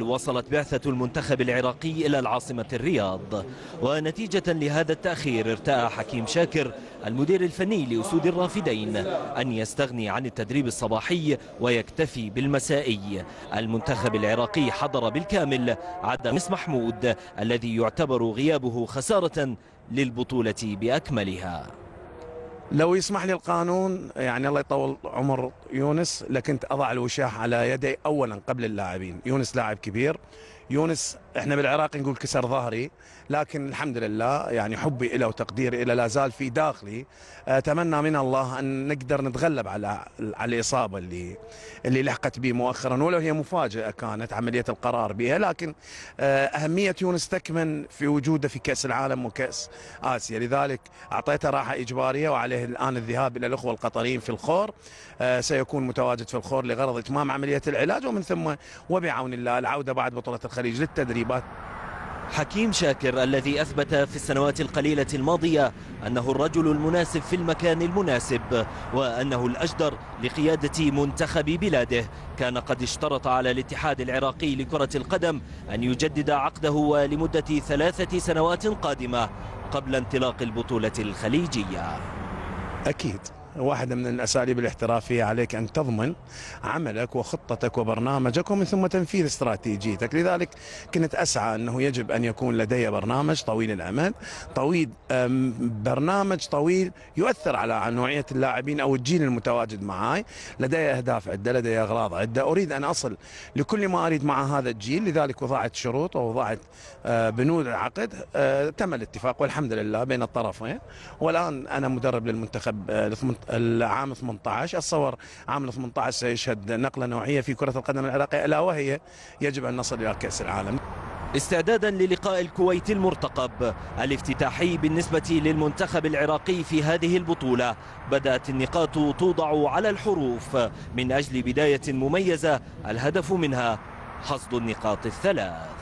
وصلت بعثة المنتخب العراقي إلى العاصمة الرياض، ونتيجة لهذا التأخير ارتأى حكيم شاكر المدير الفني لأسود الرافدين أن يستغني عن التدريب الصباحي ويكتفي بالمسائي. المنتخب العراقي حضر بالكامل عدا مس محمود الذي يعتبر غيابه خسارة للبطولة بأكملها. لو يسمح لي القانون يعني الله يطول عمر يونس لكنت أضع الوشاح على يدي أولا قبل اللاعبين. يونس لاعب كبير، يونس احنا بالعراق نقول كسر ظهري، لكن الحمد لله يعني حبي له وتقديري له لا زال في داخلي. اتمنى من الله ان نقدر نتغلب على الاصابه اللي لحقت به مؤخرا، ولو هي مفاجاه كانت عمليه القرار بها، لكن اهميه يونس تكمن في وجوده في كاس العالم وكاس اسيا، لذلك اعطيته راحه اجباريه وعليه الان الذهاب الى الاخوه القطريين في الخور. سيكون متواجد في الخور لغرض اتمام عمليه العلاج، ومن ثم وبعون الله العوده بعد بطوله الخليج للتدريبات. حكيم شاكر الذي أثبت في السنوات القليلة الماضية أنه الرجل المناسب في المكان المناسب وأنه الأجدر لقيادة منتخب بلاده، كان قد اشترط على الاتحاد العراقي لكرة القدم أن يجدد عقده لمدة 3 سنوات قادمة قبل انطلاق البطولة الخليجية. أكيد واحدة من الأساليب الاحترافية عليك أن تضمن عملك وخطتك وبرنامجك ومن ثم تنفيذ استراتيجيتك، لذلك كنت أسعى أنه يجب أن يكون لدي برنامج طويل الأمد، برنامج طويل يؤثر على نوعية اللاعبين أو الجيل المتواجد معي. لدي أهداف عدة، لدي أغراض عدة، أريد أن أصل لكل ما أريد مع هذا الجيل، لذلك وضعت شروط ووضعت بنود العقد. تم الاتفاق والحمد لله بين الطرفين، والآن أنا مدرب للمنتخب العام 18. اتصور عام 18 سيشهد نقله نوعيه في كره القدم العراقيه، الا وهي يجب ان نصل الى كاس العالم. استعدادا للقاء الكويت المرتقب الافتتاحي بالنسبة للمنتخب العراقي في هذه البطولة، بدأت النقاط توضع على الحروف من أجل بداية مميزة الهدف منها حصد النقاط الثلاث.